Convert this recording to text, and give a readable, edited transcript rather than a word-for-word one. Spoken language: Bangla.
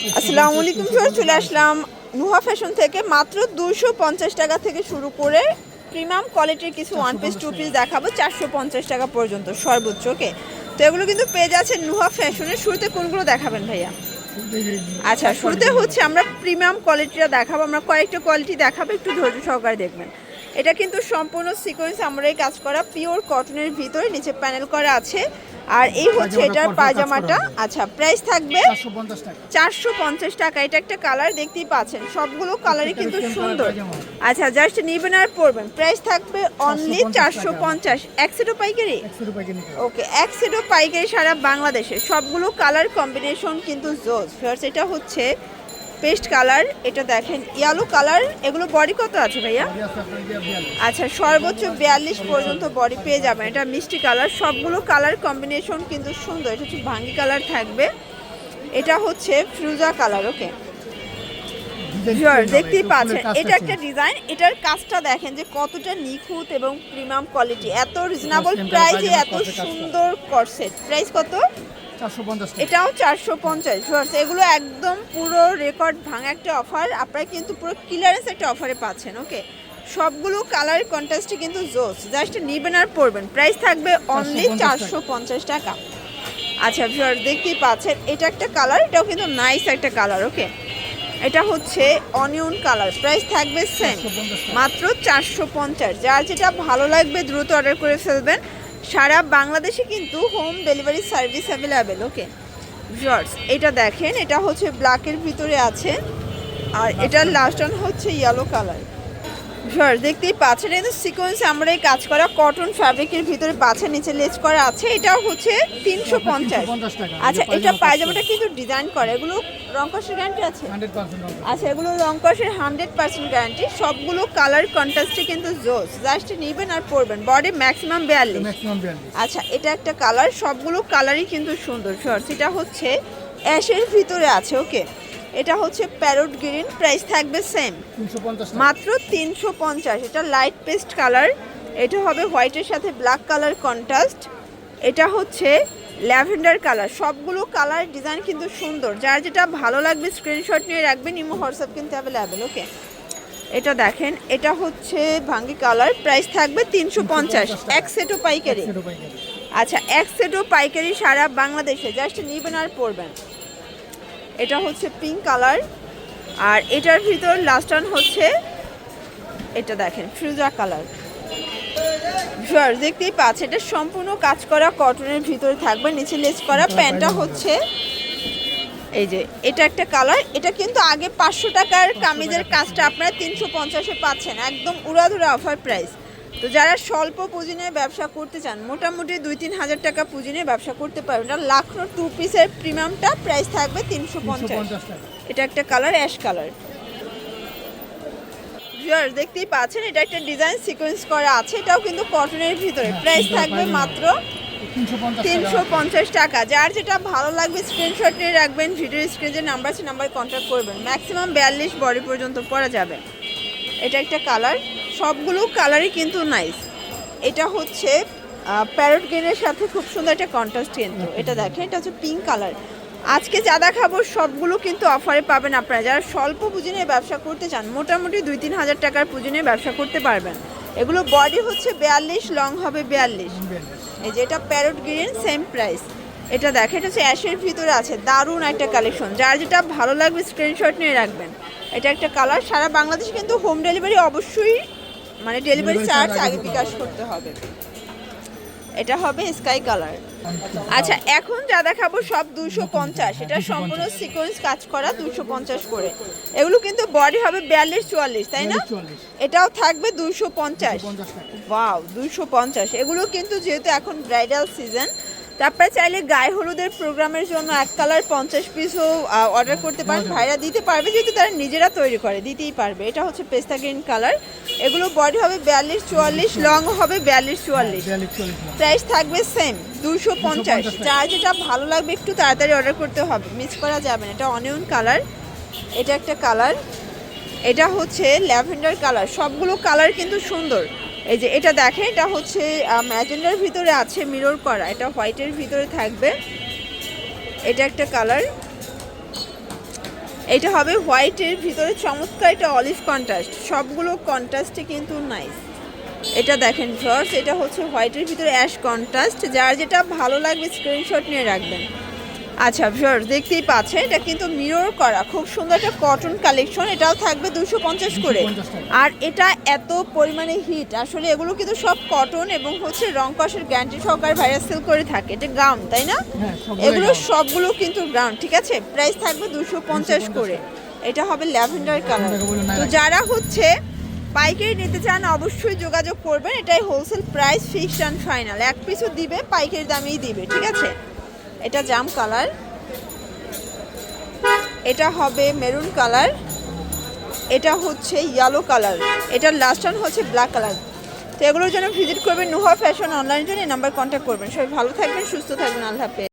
আসসালামু আলাইকুম স্যার, চলে আসলাম নুহা ফ্যাশন থেকে। মাত্র 250 টাকা থেকে শুরু করে প্রিমিয়াম কোয়ালিটির কিছু ওয়ান পিস টু পিস দেখাবো 450 টাকা পর্যন্ত সর্বোচ্চ। ওকে, তো এগুলো কিন্তু পেয়ে যাচ্ছে নুহা ফ্যাশনের। শুরুতে কোনগুলো দেখাবেন ভাইয়া? আচ্ছা, শুরুতে হচ্ছে আমরা প্রিমিয়াম কোয়ালিটিটা দেখাবো। আমরা কয়েকটা কোয়ালিটি দেখাবো, একটু ধৈর্য সহকারে দেখবেন। এটা কিন্তু সম্পূর্ণ সিকোয়েন্স আমরাই কাজ করা, পিওর কটনের ভিতরে, নিচে প্যানেল করা আছে। আর এই হচ্ছে এটার পায়জামাটা। আচ্ছা, প্রাইস থাকবে 450 টাকা। এটা একটা কালার দেখতেই পাচ্ছেন, সবগুলো কালারই কিন্তু সুন্দর। আচ্ছা, জাস্ট নিবেন আর পরবেন। প্রাইস থাকবে অনলি 450। এক সেটও পাইকারি? ওকে, এক সেটও পাইকারি সারা বাংলাদেশে। সবগুলো কালার কম্বিনেশন কিন্তু জোস। এটা হচ্ছে পেস্ট কালার, এটা দেখেন ইয়েলো কালার। এগুলো বডি কত আছে ভাইয়া? আচ্ছা, সর্বোচ্চ 42 পর্যন্ত বডি পেয়ে যাবেন। এটা মিষ্টি কালার, সবগুলো কালার কম্বিনেশন কিন্তু সুন্দর। এটা হচ্ছে ভাঙ্গি কালার থাকবে, এটা হচ্ছে ফিরোজা কালার। ওকে, দেখতেই পাচ্ছেন এটা একটা ডিজাইন। এটার কাজটা দেখেন যে কতটা নিখুঁত এবং প্রিমিয়াম কোয়ালিটি। এত রিজনেবল প্রাইসে এত সুন্দর করসেট। প্রাইস কত? এটাও 450। এগুলো একদম পুরো রেকর্ড ভাঙা একটা অফার। আপনারা কিন্তু পুরো ক্লিয়ারেন্স একটা অফারে পাচ্ছেন। ওকে, সবগুলো কালার কন্ট্রাস্টে কিন্তু জোস। জাস্ট নিবেন আর পরবেন। প্রাইস থাকবে অনলি 450 টাকা। আচ্ছা ভিউয়ার, দেখতেই পাচ্ছেন এটা একটা কালার, এটাও কিন্তু নাইস একটা কালার। ওকে, এটা হচ্ছে অনিয়ন কালার। প্রাইস থাকবে সেম, মাত্র 450। যার যেটা ভালো লাগবে দ্রুত অর্ডার করে ফেলবেন। সারা বাংলাদেশে কিন্তু home delivery service available. Okay viewers, এটা দেখেন, এটা হচ্ছে ব্ল্যাকের ভিতরে আছে, আর এটার লাস্ট ওয়ান হচ্ছে ইয়েলো কালার। ভিউয়ার্স, দেখতেই পাচ্ছেন এটা সিকোয়েন্স আমরা এই কাজ করা কটন ফ্যাব্রিকের ভিতরে পাচ্ছেন, নিচে লেজ করা আছে। এটাও হচ্ছে 350 টাকা। আচ্ছা, এটা পায়জামাটা কিন্তু ডিজাইন করা। এগুলো রং কষের গ্যারান্টি আছে? আচ্ছা, এগুলো রং কষের 100% গ্যারান্টি। সবগুলো কালার কন্ট্রাস্টে কিন্তু জোস। জাস্ট নেবেন আর পরবেন। Body maximum 42। আচ্ছা, এটা একটা কালার, সবগুলো কালারই কিন্তু সুন্দর। ভিউয়ার্স, এটা হচ্ছে অ্যাশের ভিতরে আছে। ওকে, এটা হচ্ছে প্যারট গ্রিন। প্রাইস থাকবে সেম, মাত্র 350। এটা লাইট পেস্ট কালার, এটা হবে হোয়াইটের সাথে ব্ল্যাক কালার কন্ট্রাস্ট। এটা হচ্ছে ল্যাভেন্ডার কালার। সবগুলো কালার ডিজাইন কিন্তু সুন্দর। যার যেটা ভালো লাগবে স্ক্রিনশট নিয়ে রাখবেন। ইমো হোয়াটসঅ্যাপ কিন্তু অ্যাভেলেবেল। ওকে, এটা দেখেন, এটা হচ্ছে ভাঙ্গি কালার। প্রাইস থাকবে 350। এক সেটও পাইকারি? আচ্ছা, এক সেটও পাইকারি সারা বাংলাদেশে। জাস্ট নিবেন আর পরবেন। এটা হচ্ছে পিঙ্ক কালার, আর এটার ভিতর লাস্ট ওয়ান হচ্ছে এটা দেখেন ফিরোজা কালার। ভিউয়ার্স, দেখতেই পাচ্ছেন এটা সম্পূর্ণ কাজ করা কটনের ভিতরে থাকবে, নিচে লেস করা। প্যান্টটা হচ্ছে এই যে, এটা একটা কালার। এটা কিন্তু আগে 500 টাকার কামিজের কাজটা আপনারা 350-এ পাচ্ছেন, একদম উড়াধুরা অফার প্রাইস। তো যারা স্বল্প পুঁজি নিয়ে ব্যবসা করতে চান, মোটামুটি 2-3 হাজার টাকা পুঁজি নিয়ে ব্যবসা করতে পারবেন। এটা লাখনোর টু পিসের প্রিমিয়ামটা প্রাইস থাকবে 350 টাকা। এটা একটা কালার, অ্যাশ কালার। ভিউয়ার্স, দেখতেই পাচ্ছেন এটা একটা ডিজাইন সিকোয়েন্স করা আছে। এটাও কিন্তু কটনের ভিতরে। প্রাইস থাকবে মাত্র 350 টাকা। যার যেটা ভালো লাগবে স্ক্রিনশট নিয়ে রাখবেন। ভিডিও স্ক্রিনে যে নাম্বার আছে নাম্বারে কন্ট্যাক্ট করবেন। ম্যাক্সিমাম 42 বডি পর্যন্ত পরা যাবে। এটা একটা কালার, সবগুলো কালারই কিন্তু নাইস। এটা হচ্ছে প্যারট গ্রিনের সাথে খুব সুন্দর একটা কন্ট্রাস্ট কিন্তু। এটা দেখেন, এটা হচ্ছে পিঙ্ক কালার। আজকে যা দেখাবো সবগুলো কিন্তু অফারে পাবেন আপনারা। যারা স্বল্প পুঁজি নিয়ে ব্যবসা করতে চান, মোটামুটি 2-3 হাজার টাকার পুঁজি নিয়ে ব্যবসা করতে পারবেন। এগুলো বডি হচ্ছে 42, লং হবে 42। এই যে এটা প্যারট গ্রিন, সেম প্রাইস। এটা দেখেন, এটা হচ্ছে অ্যাশের ভিতরে আছে। দারুণ একটা কালেকশন। যার যেটা ভালো লাগবে স্ক্রিনশট নিয়ে রাখবেন। এটা একটা কালার। সারা বাংলাদেশে কিন্তু হোম ডেলিভারি অবশ্যই, মানে ডেলিভারি চার্জ আগে বিকাশ করতে হবে। এটা হবে স্কাই কালার। আচ্ছা, এখন যা দেখাবো সব 250। এটা সম্পূর্ণ সিকোয়েন্স কাজ করা, 250 করে। এগুলো কিন্তু বডি হবে 42-44, তাই না? এটাও থাকবে 250। ওয়াও, 250। এগুলো কিন্তু যেহেতু এখন ব্রাইডাল সিজন, তারপরে চাইলে গায়ে হলুদের প্রোগ্রামের জন্য এক কালার 50 পিসও অর্ডার করতে পারেন। ভাইরা দিতে পারবে, যেহেতু তারা নিজেরা তৈরি করে, দিতেই পারবে। এটা হচ্ছে পেস্তা গ্রিন কালার। এগুলো বডি হবে 42-44, লং হবে 42-44। প্রাইস থাকবে সেম, 250। যার যেটা ভালো লাগবে একটু তাড়াতাড়ি অর্ডার করতে হবে, মিস করা যাবে না। এটা অনিয়ন কালার, এটা একটা কালার। এটা হচ্ছে ল্যাভেন্ডার কালার। সবগুলো কালার কিন্তু সুন্দর। এই যে এটা দেখেন, এটা হচ্ছে ম্যাজেন্ডার ভিতরে আছে মিরর করা। এটা হোয়াইটের ভিতরে থাকবে। এটা একটা কালার। এটা হবে হোয়াইটের ভিতরে চমৎকার, এটা অলিভ কন্ট্রাস্ট, সবগুলো কন্ট্রাস্টে কিন্তু নাইস। এটা দেখেন ভিউয়ার্স, এটা হচ্ছে হোয়াইটের ভিতরে অ্যাশ কন্ট্রাস্ট, যার যেটা ভালো লাগবে স্ক্রিনশট নিয়ে রাখবেন। আচ্ছা ভিউয়ার্স দেখতেই পাচ্ছেন, এটা কিন্তু মিরর করা, খুব সুন্দর একটা কটন কালেকশন, এটাও থাকবে 250 করে। আর এটা এত পরিমাণে হিট, আসলে এগুলো কিন্তু সব কটন এবং হচ্ছে রং কষের গ্যারান্টি সহকারে ভাইরাস সেল করে থাকে। এটা গাউন তাই না? এগুলো সবগুলো কিন্তু গাউন, ঠিক আছে। প্রাইস থাকবে 250 করে। এটা হবে ল্যাভেন্ডার কালার। তো যারা হচ্ছে পাইকারি নিতে চান অবশ্যই যোগাযোগ করবেন, এটাই wholesale price, fixed and final. এক পিসও দিবে পাইকারি দামেই দিবে, ঠিক আছে। এটা জাম কালার, এটা হবে মেরুন কালার, এটা হচ্ছে ইয়েলো কালার, এটার লাস্ট ওয়ান হচ্ছে ব্ল্যাক কালার। তো এগুলোর জন্য ভিজিট করবেন নুহা ফ্যাশন অনলাইন জন্য, এই নাম্বার কন্ট্যাক্ট করবেন। সবাই ভালো থাকবেন, সুস্থ থাকবেন, আল্লাহ হাফেজ।